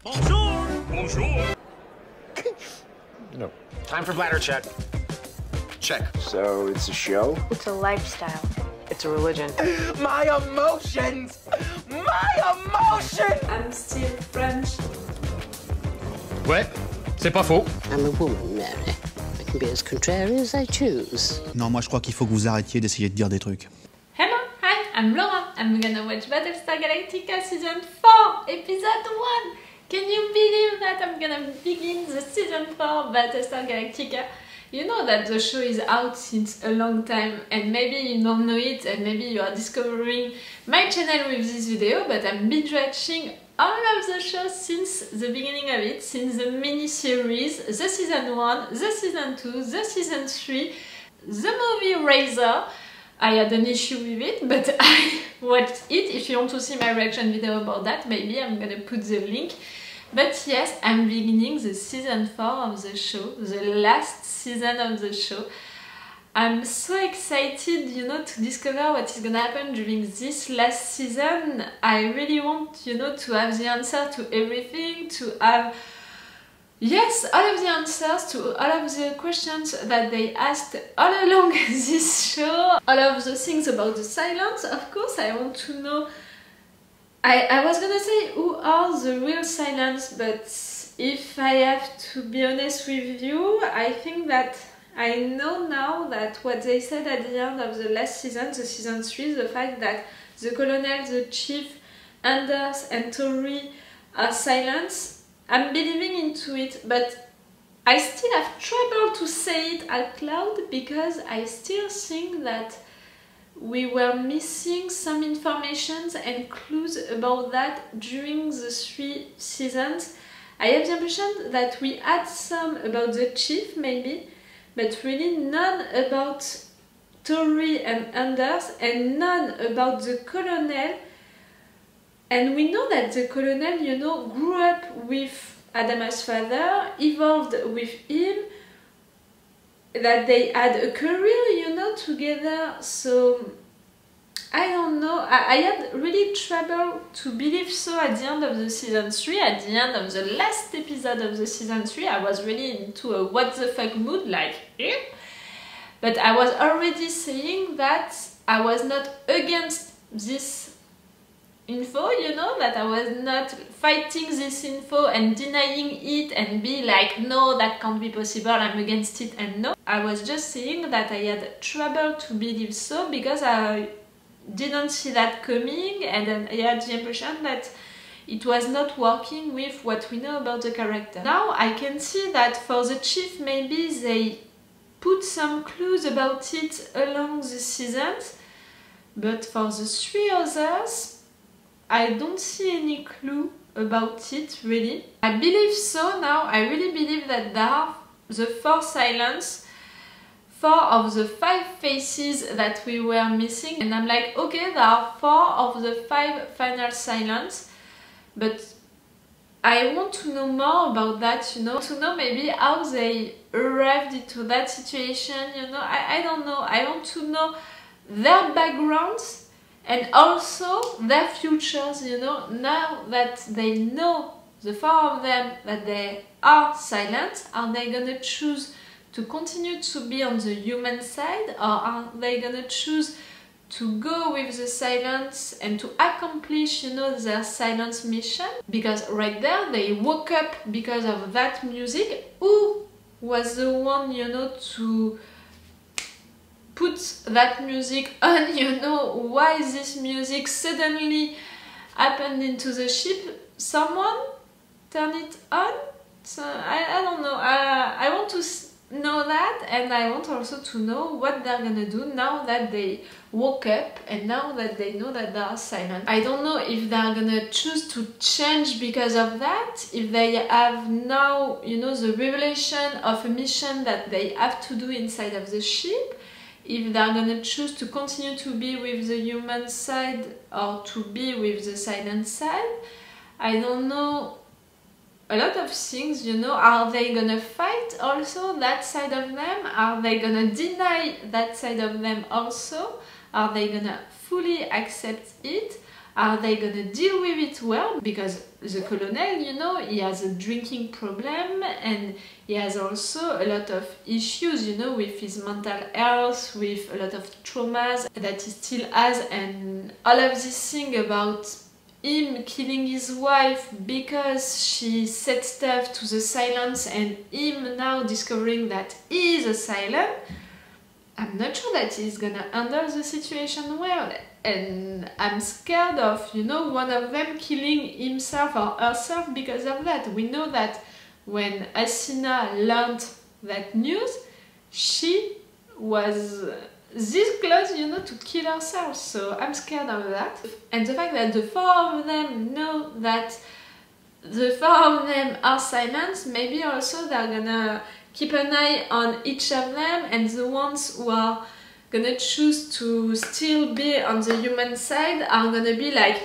Bonjour! Bonjour! No. Time for bladder check. Check. So it's a show? It's a lifestyle. It's a religion. My emotions! My emotions! I'm still French. Ouais, c'est pas faux. I'm a woman, Mary. I can be as contrary as I choose. Non, moi je crois qu'il faut que vous arrêtiez d'essayer de dire des trucs. Hello, hi, I'm Laura. I'm gonna watch Battlestar Galactica Season 4, Episode 1. Can you believe that I'm gonna begin the Season 4 Battlestar Galactica? You know that the show is out since a long time and maybe you don't know it and maybe you are discovering my channel with this video, but I'm binge watching all of the show since the beginning of it, since the mini-series, the Season 1, the Season 2, the Season 3, the movie Razor. I had an issue with it, but I watched it. If you want to see my reaction video about that, maybe I'm gonna put the link. But yes, I'm beginning the Season 4 of the show, the last season of the show. I'm so excited, you know, to discover what is gonna happen during this last season. I really want, you know, to have the answer to everything, to have, yes, all of the answers to all of the questions that they asked all along this show. All of the things about the Cylons, of course, I want to know. I was gonna say who are the real Cylons, but if I have to be honest with you, I think that I know now that what they said at the end of the last season, the Season 3, the fact that the Colonel, the Chief, Anders and Tori are Cylons, I'm believing into it, but I still have trouble to say it out loud because I still think that we were missing some information and clues about that during the 3 seasons. I have the impression that we had some about the Chief maybe, but really none about Tori and Anders and none about the Colonel. And we know that the Colonel, you know, grew up with Adama's father, evolved with him, that they had a career, you know, together. So I don't know, I had really trouble to believe so at the end of the Season 3, at the end of the last episode of the Season 3. I was really into a what the fuck mood, like, eh? But I was already saying that I was not against this info, you know, that I was not fighting this info and denying it and be like, no, that can't be possible, I'm against it, and no. I was just saying that I had trouble to believe so because I didn't see that coming, and then I had the impression that it was not working with what we know about the character. Now I can see that for the Chief maybe they put some clues about it along the seasons, but for the 3 others I don't see any clue about it, really. I believe so now, I really believe that there are the 4 Cylons, 4 of the 5 faces that we were missing, and I'm like, okay, there are 4 of the 5 final Cylons, but I want to know more about that, you know, to know maybe how they arrived into that situation, you know, I don't know, I want to know their backgrounds and also their futures, you know, now that they know, the 4 of them, that they are Cylons, are they gonna choose to continue to be on the human side, or are they gonna choose to go with the Cylons and to accomplish, you know, their Cylons mission? Because right there they woke up because of that music. Who was the one, you know, to put that music on, you know, why this music suddenly happened into the ship? Someone turn it on? So I don't know, I want to know that, and I want also to know what they're gonna do now that they woke up and now that they know that they are Cylons. I don't know if they're gonna choose to change because of that, if they have now, you know, the revelation of a mission that they have to do inside of the ship, if they're gonna choose to continue to be with the human side or to be with the Cylan side. I don't know, a lot of things, you know. Are they gonna fight also that side of them? Are they gonna deny that side of them also? Are they gonna fully accept it? Are they gonna deal with it well? Because the colonel, you know, he has a drinking problem and he has also a lot of issues, you know, with his mental health, with a lot of traumas that he still has, and all of this thing about him killing his wife because she said stuff to the Silence and him now discovering that he is a Silent. I'm not sure that he's gonna handle the situation well, and I'm scared of, you know, one of them killing himself or herself because of that. We know that when Asina learned that news, she was this close, you know, to kill herself, so I'm scared of that. And the fact that the four of them know that the four of them are Silent, maybe also they're gonna keep an eye on each of them, and the ones who are gonna choose to still be on the human side are gonna be like,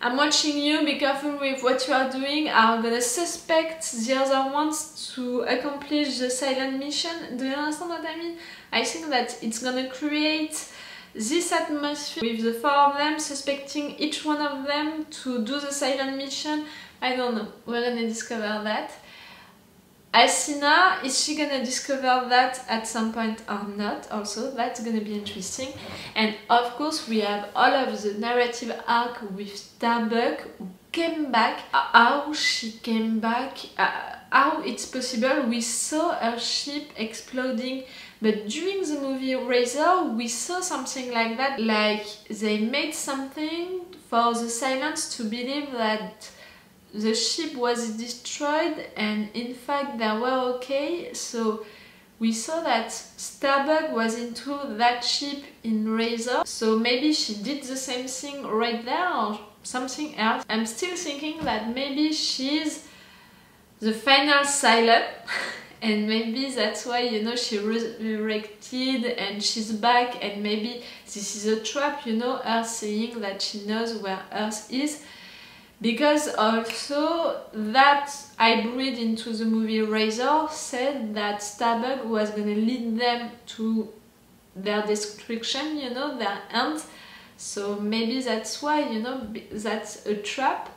I'm watching you, be careful with what you are doing, are gonna suspect the other ones to accomplish the Silent mission. Do you understand what I mean? I think that it's gonna create this atmosphere with the four of them suspecting each one of them to do the Silent mission. I don't know, we're gonna discover that. Asina, is she gonna discover that at some point or not? Also, that's gonna be interesting. And of course, we have all of the narrative arc with Starbuck, who came back. How she came back, how it's possible. We saw her ship exploding, but during the movie Razor, we saw something like that. Like they made something for the Silence to believe that the ship was destroyed, and in fact they were okay. So we saw that Starbuck was into that ship in Razor, so maybe she did the same thing right there or something else. I'm still thinking that maybe she's the final Silent and maybe that's why, you know, she resurrected and she's back, and maybe this is a trap, you know, her saying that she knows where Earth is. Because also that hybrid into the movie Razor said that Starbuck was gonna lead them to their destruction, you know, their end. So maybe that's why, you know, that's a trap.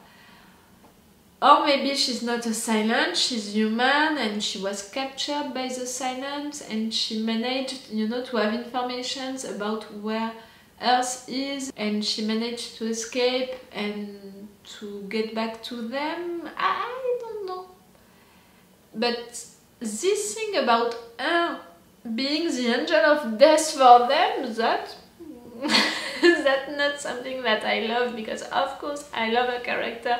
Or maybe she's not a Silent, she's human and she was captured by the Silent and she managed, you know, to have information about where Earth is, and she managed to escape and to get back to them. I don't know. But this thing about her being the angel of death for them, that's not something that I love, because of course I love her character.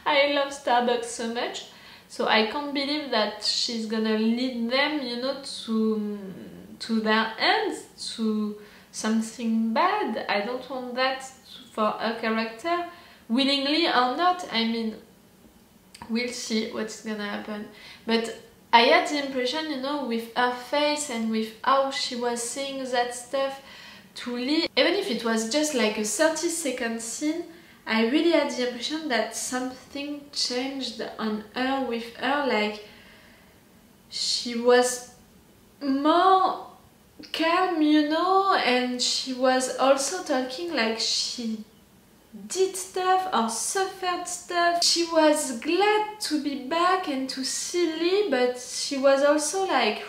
I love Starbuck so much. So I can't believe that she's gonna lead them, you know, to their ends, to something bad. I don't want that for her character, willingly or not. I mean, we'll see what's gonna happen. But I had the impression, you know, with her face and with how she was saying that stuff to Lee, even if it was just like a 30-second scene, I really had the impression that something changed on her, with her, like she was more calm, you know, and she was also talking like she did stuff or suffered stuff. She was glad to be back and to see Lee, but she was also like,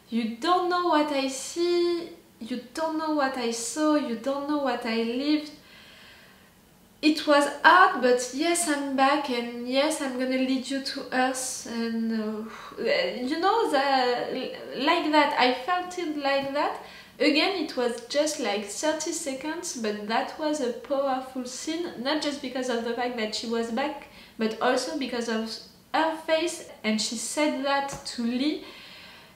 you don't know what I see, you don't know what I saw, you don't know what I lived. It was hard, but yes, I'm back, and yes, I'm gonna lead you to Earth, and you know, like that. I felt it like that. Again, it was just like 30 seconds, but that was a powerful scene, not just because of the fact that she was back, but also because of her face, and she said that to Lee.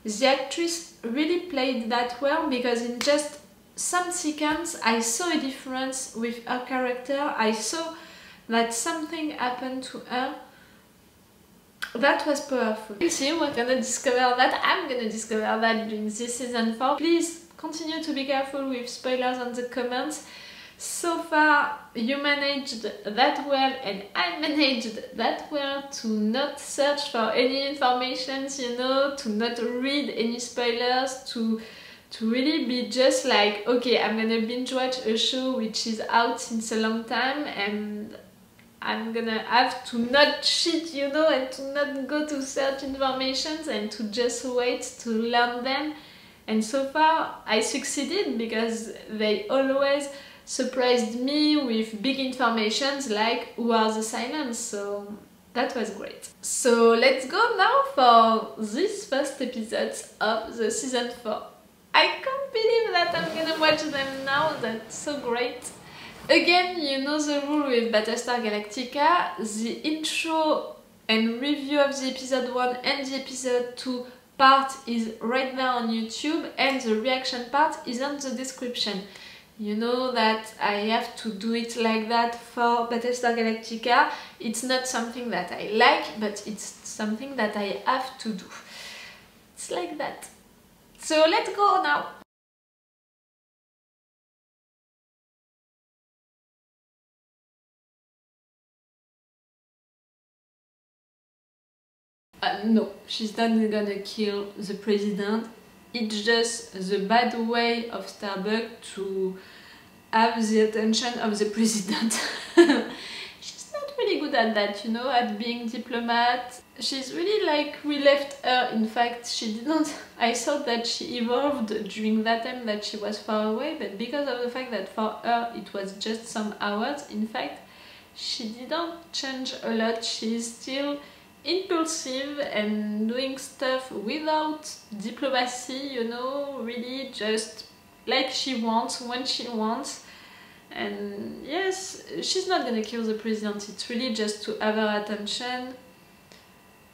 The actress really played that well, because in just some seconds I saw a difference with her character. I saw that something happened to her. That was powerful. You see, we're gonna discover that. I'm gonna discover that during this season 4. Please continue to be careful with spoilers on the comments. So far you managed that well, and I managed that well to not search for any information, you know, to not read any spoilers, to to really be just like, okay, I'm gonna binge watch a show which is out since a long time, and I'm gonna have to not cheat, you know, and to not go to search informations and to just wait to learn them. And so far I succeeded because they always surprised me with big informations like who are the Silents, so that was great. So let's go now for this first episode of the season 4. I can't believe that I'm gonna watch them now, that's so great. Again, you know the rule with Battlestar Galactica, the intro and review of the episode 1 and the episode 2 part is right there on YouTube, and the reaction part is on the description. You know that I have to do it like that for Battlestar Galactica. It's not something that I like, but it's something that I have to do. It's like that. So let's go now. No, she's not gonna kill the president. It's just the bad way of Starbuck to have the attention of the president. She's not really good at that, you know, at being diplomat. She's really like, we left her, in fact, she didn't, I thought that she evolved during that time that she was far away, but because of the fact that for her it was just some hours, in fact, she didn't change a lot. She's still impulsive and doing stuff without diplomacy, you know, really just like she wants, when she wants. And yes, she's not gonna kill the president, it's really just to have her attention.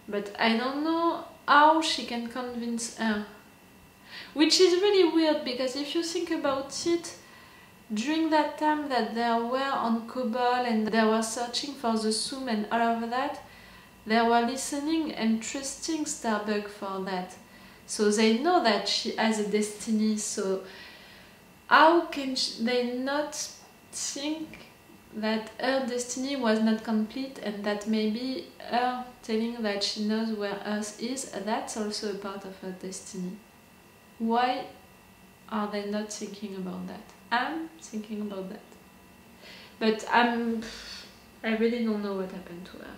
But I don't know how she can convince her. Which is really weird, because if you think about it, during that time that they were on Kobol and they were searching for the Soom and all of that, they were listening and trusting Starbuck for that. So they know that she has a destiny, so how can they not think that her destiny was not complete, and that maybe her telling that she knows where Earth is, that's also a part of her destiny? Why are they not thinking about that? I'm thinking about that. But I really don't know what happened to her.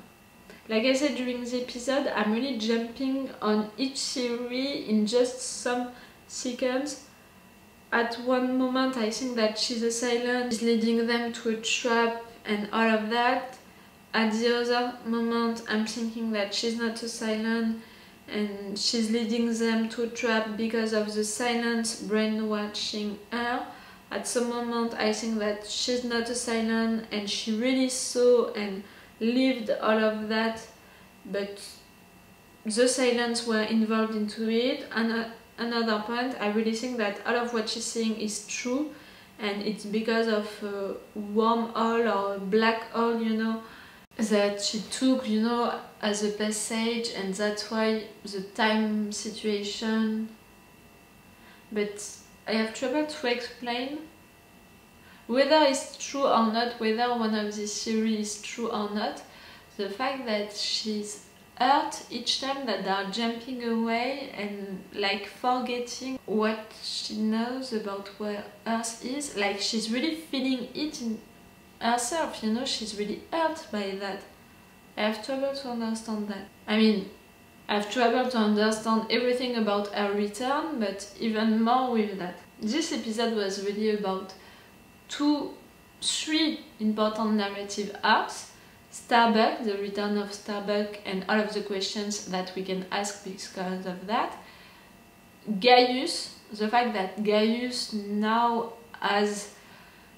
Like I said during the episode, I'm really jumping on each theory in just some seconds. At one moment I think that she's a Silent, she's leading them to a trap and all of that. At the other moment I'm thinking that she's not a Silent and she's leading them to a trap because of the Silents brainwashing her. At some moment I think that she's not a Silent and she really saw and lived all of that, but the Silents were involved into it. And another point, I really think that all of what she's saying is true, and it's because of a wormhole or a black hole, you know, that she took, you know, as a passage, and that's why the time situation. But I have trouble to explain whether it's true or not, whether one of these theories is true or not. The fact that she's hurt each time that they are jumping away and like forgetting what she knows about where Earth is, like she's really feeling it in herself, you know, she's really hurt by that. I have trouble to understand that. I mean, I have trouble to understand everything about her return, but even more with that. This episode was really about three important narrative arcs. Starbuck, the return of Starbuck and all of the questions that we can ask because of that. Gaius, the fact that Gaius now has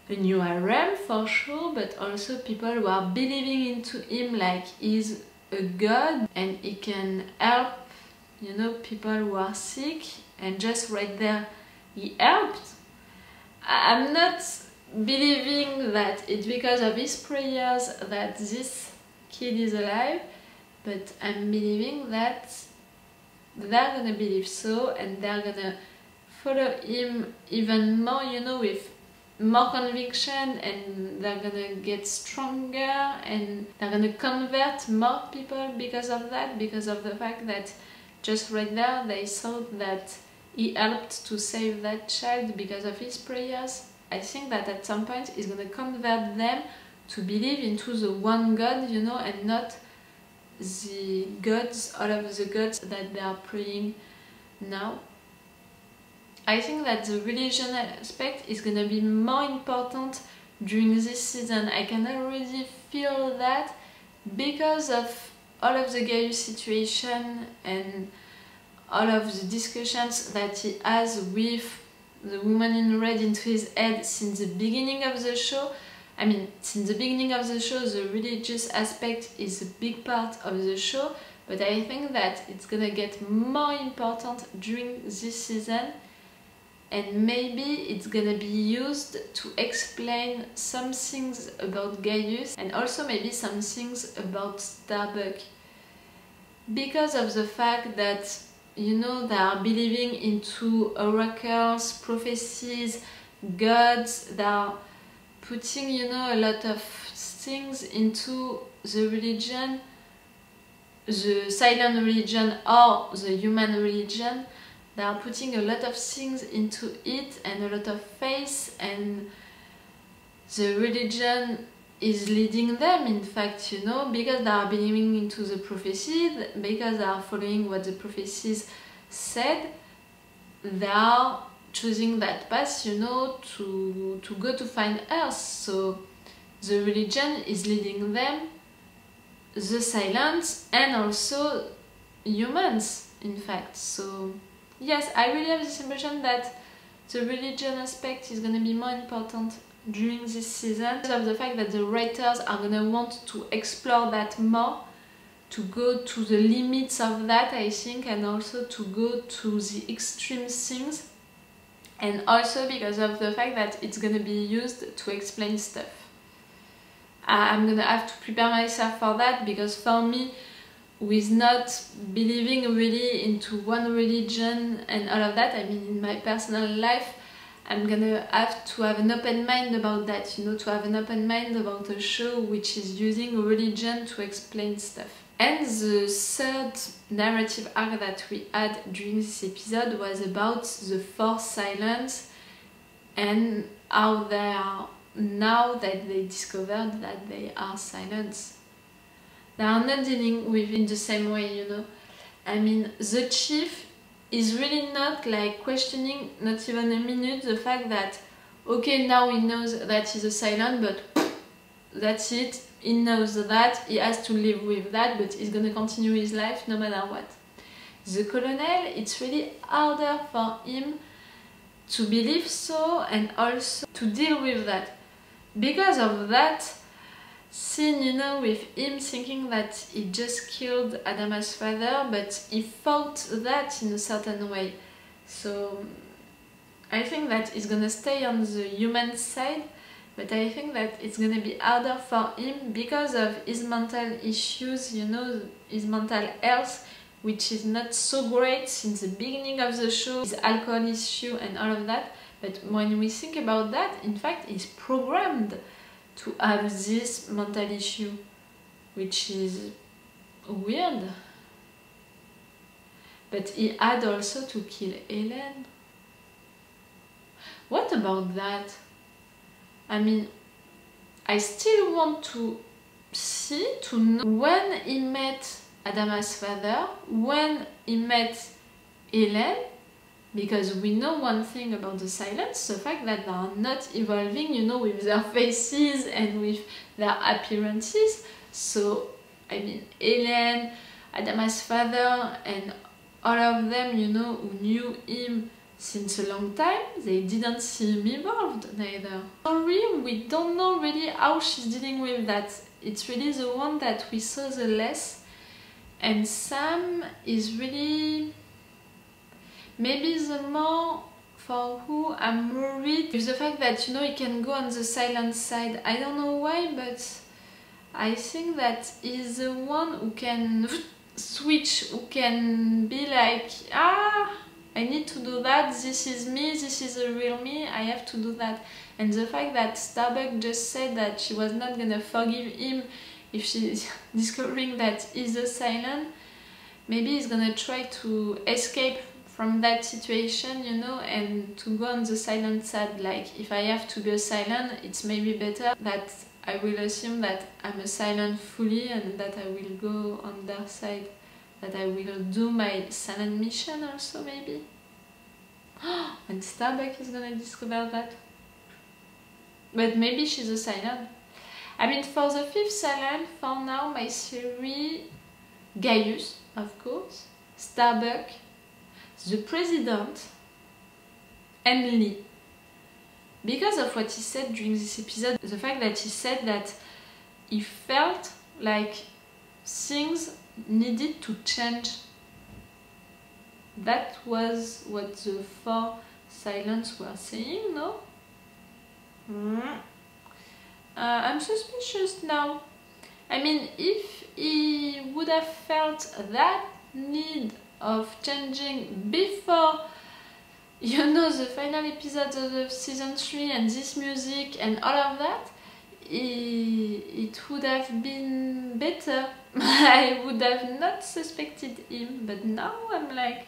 a new harem for sure, but also people who are believing into him like he's a god and he can help, you know, people who are sick, and just right there he helped. I'm not believing that it's because of his prayers that this kid is alive, but I'm believing that they're gonna believe so, and they're gonna follow him even more, you know, with more conviction, and they're gonna get stronger, and they're gonna convert more people because of that, because of the fact that just right there they thought that he helped to save that child because of his prayers. I think that at some point he's gonna convert them to believe into the one God, you know, and not the gods, all of the gods that they are praying now. I think that the religion aspect is gonna be more important during this season. I can already feel that because of all of the Gaius situation and all of the discussions that he has with the woman in red into his head since the beginning of the show. I mean, since the beginning of the show, the religious aspect is a big part of the show, but I think that it's gonna get more important during this season, and maybe it's gonna be used to explain some things about Gaius and also maybe some things about Starbuck. Because of the fact that, you know, they are believing into oracles, prophecies, gods, they are putting, you know, a lot of things into the religion, the silent religion or the human religion. They are putting a lot of things into it and a lot of faith, and the religion is leading them, in fact, you know, because they are believing into the prophecies, because they are following what the prophecies said, they are choosing that path, you know, to go to find Earth. So the religion is leading them, the silence, and also humans, in fact. So yes, I really have this impression that the religion aspect is going to be more important during this season because of the fact that the writers are going to want to explore that more, to go to the limits of that, I think, and also to go to the extreme things, and also because of the fact that it's going to be used to explain stuff. I'm going to have to prepare myself for that, because for me, with not believing really into one religion and all of that, I mean, in my personal life, I'm gonna have to have an open mind about that, you know, to have an open mind about a show which is using religion to explain stuff. And the third narrative arc that we had during this episode was about the four silents and how they are, now that they discovered that they are silents, they are not dealing with it in the same way, you know. I mean, the chief is really not like questioning, not even a minute, the fact that, okay, now he knows that he's a silent, but that's it, he knows that, he has to live with that, but he's gonna continue his life no matter what. The colonel, it's really harder for him to believe so and also to deal with that. Because of that scene, you know, with him thinking that he just killed Adama's father, but he felt that in a certain way. So I think that he's gonna stay on the human side, but I think that it's gonna be harder for him because of his mental issues, you know, his mental health, which is not so great since the beginning of the show, his alcohol issue and all of that. But when we think about that, in fact, he's programmed to have this mental issue, which is weird. But he had also to kill Helen. What about that? I mean, I still want to see, to know when he met Adama's father, when he met Helen, because we know one thing about the silence, the fact that they are not evolving, you know, with their faces and with their appearances. So, I mean, Helen, Adama's father, and all of them, you know, who knew him since a long time, they didn't see him evolved, neither. Sorry, we don't know really how she's dealing with that. It's really the one that we saw the less. And Sam is really maybe the more for who I'm worried with the fact that, you know, he can go on the silent side. I don't know why, but I think that he's the one who can switch, who can be like, ah, I need to do that, this is me, this is the real me, I have to do that. And the fact that Starbuck just said that she was not gonna forgive him if she's discovering that he's a silent, maybe he's gonna try to escape from that situation, you know, and to go on the silent side. Like, if I have to go silent, it's maybe better that I will assume that I'm a silent fully and that I will go on their side, that I will do my silent mission also, maybe. And Starbuck is gonna discover that. But maybe she's a silent. I mean, for the 5th silent, for now, my theory, Gaius, of course, Starbuck, the president, and Lee. Because of what he said during this episode, the fact that he said that he felt like things needed to change. That was what the 4 silents were saying, no? I'm suspicious now. I mean, if he would have felt that need of changing before, you know, the final episode of the season 3 and this music and all of that, it would have been better. I would have not suspected him, but now I'm like,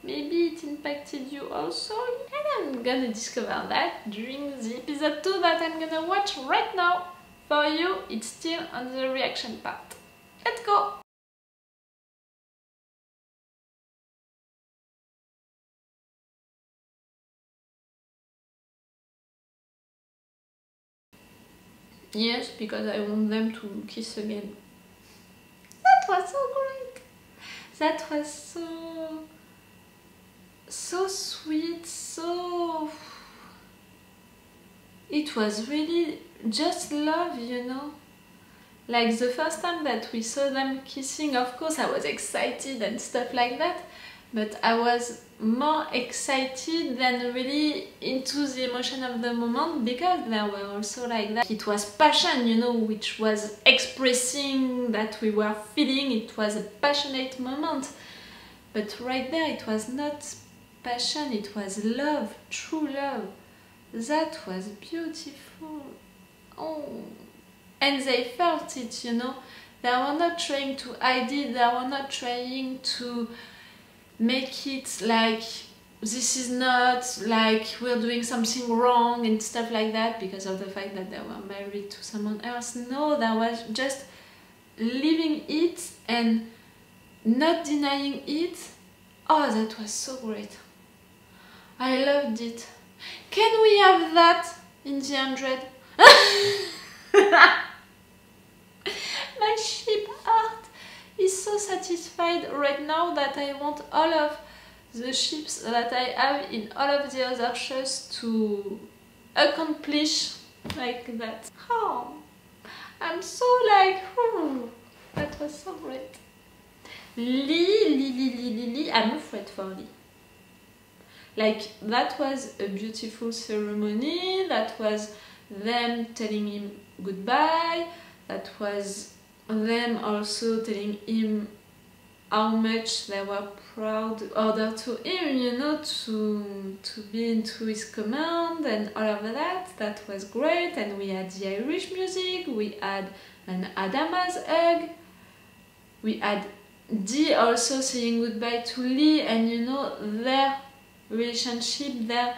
maybe it impacted you also, and I'm gonna discover that during the episode 2 that I'm gonna watch right now. For you, it's still on the reaction part. Let's go! Yes, because I want them to kiss again. That was so great! That was so sweet, so... It was really just love, you know? Like the first time that we saw them kissing, of course I was excited and stuff like that, but I was more excited than really into the emotion of the moment, because there were also like that. It was passion, you know, which was expressing that we were feeling. It was a passionate moment, but right there it was not passion, it was love, true love. That was beautiful. Oh, and they felt it, you know. They were not trying to hide it, they were not trying to make it like this is not like we're doing something wrong and stuff like that because of the fact that they were married to someone else. No, that was just living it and not denying it. Oh, that was so great. I loved it. Can we have that in the 100? My sheep heart is so satisfied right now that I want all of the ships that I have in all of the other shows to accomplish like that. Oh, I'm so like, that was so great. Lee, I'm afraid for Lee. Like, that was a beautiful ceremony, that was them telling him goodbye, that was them also telling him how much they were proud order to him, you know, to be into his command and all of that. That was great. And we had the Irish music, we had an Adama's hug, we had Dee also saying goodbye to Lee, and you know, their relationship, their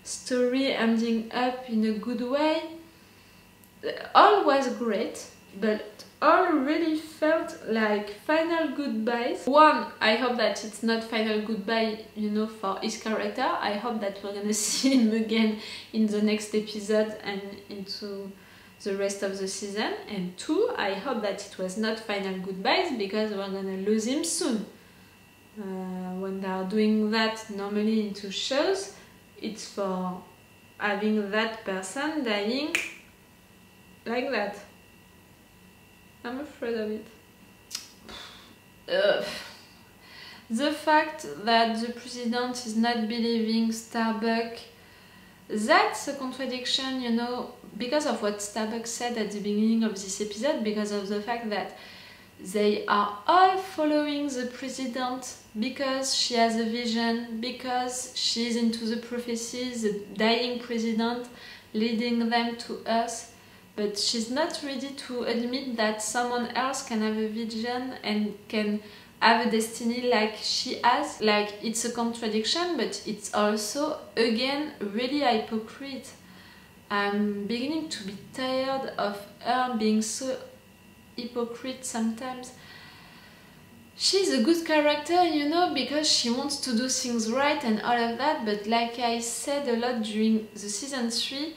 story ending up in a good way. All was great, but all really felt like final goodbyes. One, I hope that it's not final goodbye, you know, for his character. I hope that we're gonna see him again in the next episode and into the rest of the season. And two, I hope that it was not final goodbyes, because we're gonna lose him soon. When they are doing that normally into shows, it's for having that person dying like that. I'm afraid of it. The fact that the president is not believing Starbuck, that's a contradiction, you know, because of what Starbuck said at the beginning of this episode, because of the fact that they are all following the president because she has a vision, because she's into the prophecies, the dying president leading them to us. But she's not ready to admit that someone else can have a vision and can have a destiny like she has. Like, it's a contradiction, but it's also, again, really hypocrite. I'm beginning to be tired of her being so hypocrite sometimes. She's a good character, you know, because she wants to do things right and all of that, but like I said a lot during the season 3,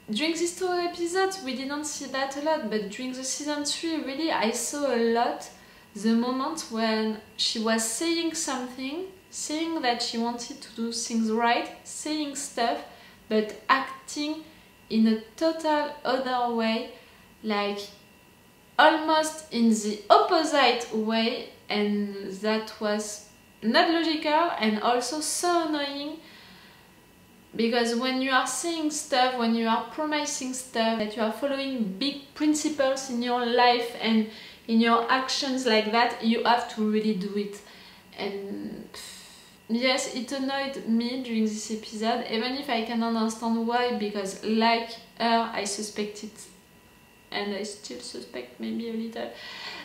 during these 2 episodes we didn't see that a lot, but during the season 3 really I saw a lot the moment when she was saying something, saying that she wanted to do things right, saying stuff, but acting in a total other way, like almost in the opposite way, and that was not logical and also so annoying, because when you are saying stuff, when you are promising stuff, that you are following big principles in your life and in your actions like that, you have to really do it. And yes, it annoyed me during this episode, even if I can understand why, because like her, I suspected, and I still suspect maybe a little,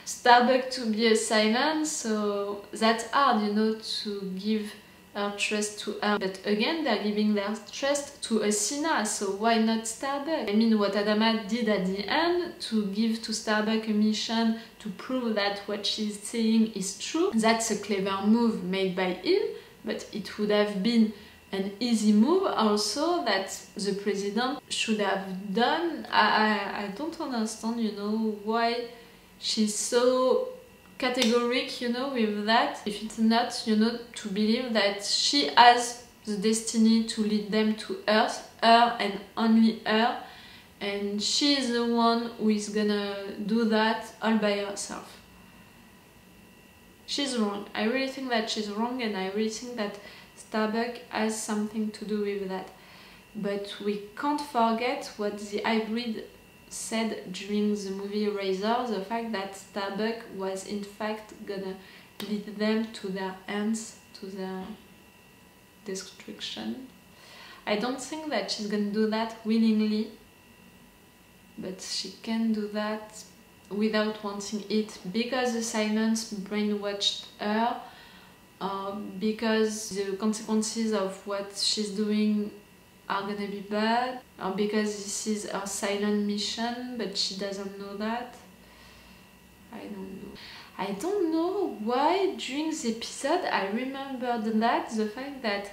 Starbuck to be a silent, so that's hard, you know, to give our trust to her. But again, they're giving their trust to Athena, so why not Starbuck? I mean, what Adama did at the end, to give to Starbuck a mission to prove that what she's saying is true, that's a clever move made by him, but it would have been an easy move also that the president should have done. I don't understand, you know, why she's so categoric, you know, with that. If it's not, you know, to believe that she has the destiny to lead them to Earth, her and only her, and she is the one who is gonna do that all by herself. She's wrong. I really think that she's wrong, and I really think that Starbuck has something to do with that. But we can't forget what the hybrid said during the movie Razor, the fact that Starbuck was in fact gonna lead them to their ends, to their destruction. I don't think that she's gonna do that willingly, but she can do that without wanting it, because the silence brainwashed her, because the consequences of what she's doing are gonna be bad, or because this is her silent mission but she doesn't know that. I don't know why during the episode I remembered that, the fact that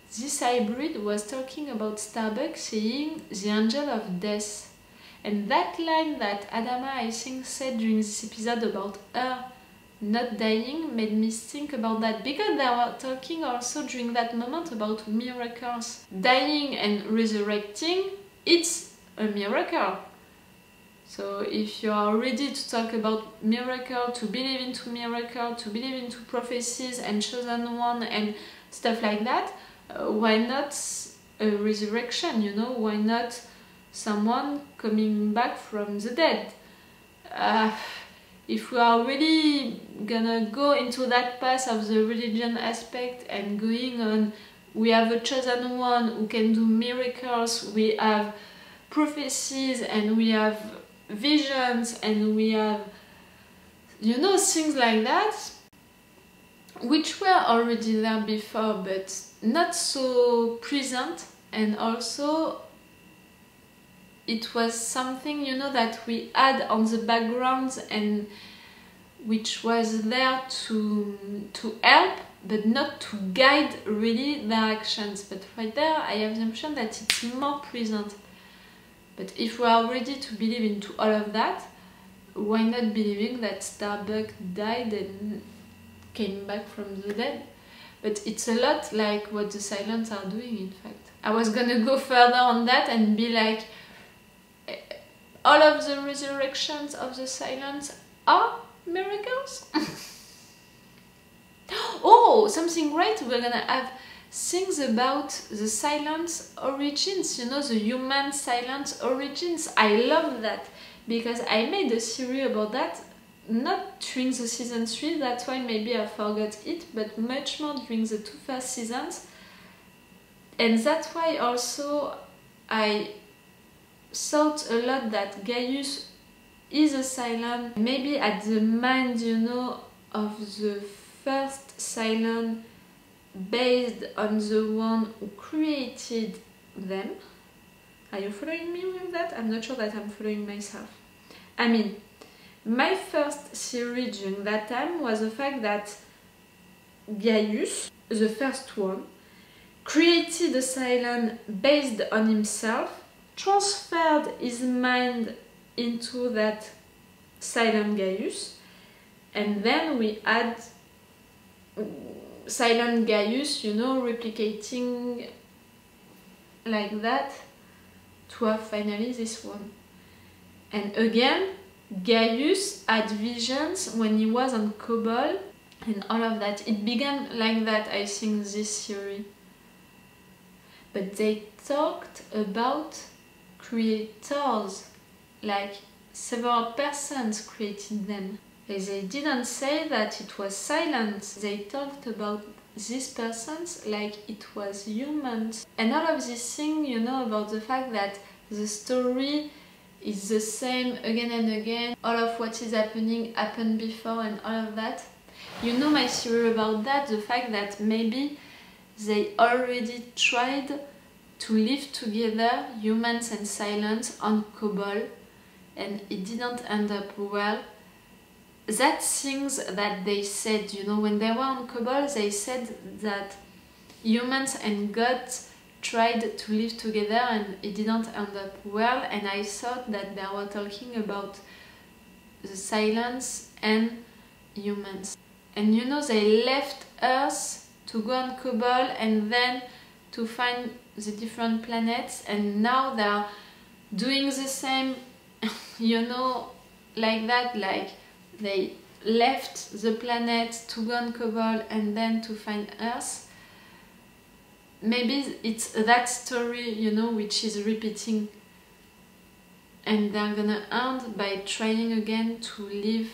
this hybrid was talking about Starbuck saying the angel of death, and that line that Adama I think said during this episode about her not dying made me think about that, because they were talking also during that moment about miracles. Dying and resurrecting, it's a miracle. So if you are ready to talk about miracle, to believe into miracle, to believe into prophecies and chosen one and stuff like that, why not a resurrection, you know? Why not someone coming back from the dead? If we are really gonna go into that path of the religion aspect and going on, we have a chosen one who can do miracles, we have prophecies and we have visions and we have, you know, things like that, which were already there before but not so present, and also it was something, you know, that we had on the background and which was there to help but not to guide really their actions. But right there I have the impression that it's more present. But if we are ready to believe into all of that, why not believing that Starbuck died and came back from the dead? But it's a lot like what the Silents are doing, in fact. I was gonna go further on that and be like, all of the resurrections of the Silents are miracles? Oh, something great! We're gonna have things about the Silents origins, you know, the human Silents origins. I love that, because I made a series about that, not during the season 3, that's why maybe I forgot it, but much more during the 2 first seasons. And that's why also I thought a lot that Gaius is a Silent, maybe at the mind, you know, of the first Cylon based on the one who created them. Are you following me with that? I'm not sure that I'm following myself. I mean, my first theory during that time was the fact that Gaius, the first one, created a Cylon based on himself, transferred his mind into that Cylon Gaius, and then we had Cylon Gaius, you know, replicating like that to have finally this one. And again, Gaius had visions when he was on Kobol and all of that. It began like that, I think, this theory. But they talked about creators, like several persons created them. They didn't say that it was silence. They talked about these persons like it was humans. And all of this thing, you know, about the fact that the story is the same again and again. All of what is happening happened before and all of that. You know my theory about that, the fact that maybe they already tried to live together, humans and Cylons, on Kobol, and it didn't end up well. That things that they said, you know, when they were on Kobol, they said that humans and gods tried to live together and it didn't end up well, and I thought that they were talking about the Cylons and humans. And you know, they left Earth to go on Kobol and then to find the different planets, and now they are doing the same, you know, like that, like they left the planet to go on Kobol and then to find Earth. Maybe it's that story, you know, which is repeating, and they're gonna end by trying again to live.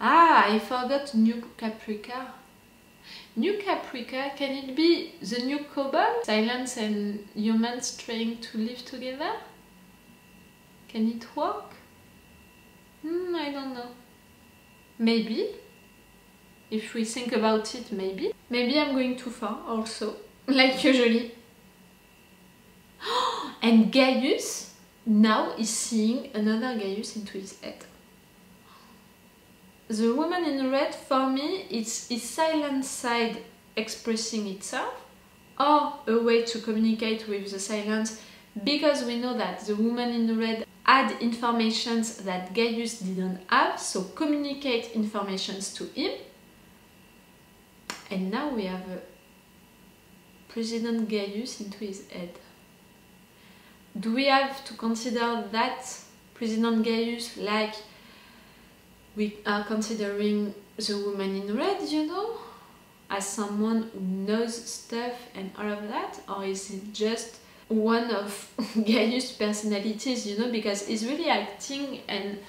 Ah, I forgot New Caprica. New Caprica, can it be the new Kobol? Cylons and humans trying to live together? Can it work? I don't know. Maybe. If we think about it, maybe. Maybe I'm going too far also, like usually. And Gaius now is seeing another Gaius into his head. The woman in red, for me, it's his silent side expressing itself, or a way to communicate with the Cylons, because we know that the woman in red had informations that Gaius didn't have, so communicate informations to him. And now we have a President Gaius into his head. Do we have to consider that President Gaius like we are considering the woman in red, you know, as someone who knows stuff and all of that? Or is it just one of Gaius' personalities, you know, because he's really acting and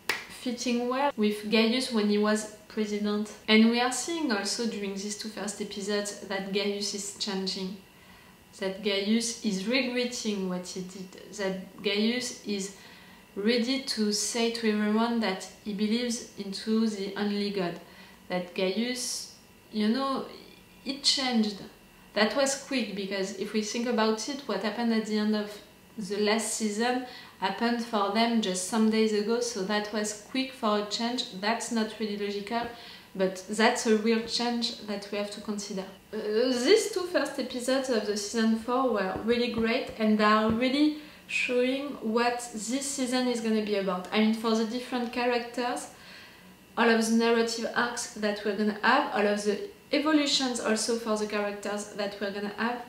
fitting well with Gaius when he was president. And we are seeing also during these two first episodes that Gaius is changing, that Gaius is regretting what he did, that Gaius is ready to say to everyone that he believes into the only God, that Gaius, you know, it changed. That was quick, because if we think about it, what happened at the end of the last season happened for them just some days ago, so that was quick for a change. That's not really logical, but that's a real change that we have to consider. These two first episodes of the season 4 were really great, and they are really showing what this season is going to be about. I mean, for the different characters, all of the narrative arcs that we're going to have, all of the evolutions also for the characters that we're going to have,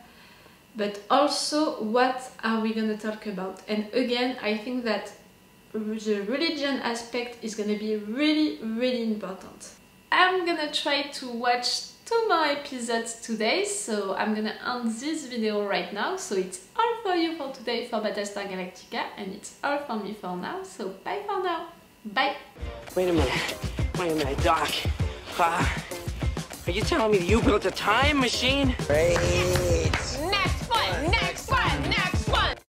but also what are we going to talk about. And again, I think that the religion aspect is going to be really, really important. I'm going to try to watch 2 more episodes today, so I'm gonna end this video right now. So it's all for you for today for Battlestar Galactica, and it's all for me for now, so bye for now. Bye! Wait a minute, Doc. Are you telling me that you built a time machine? Hey.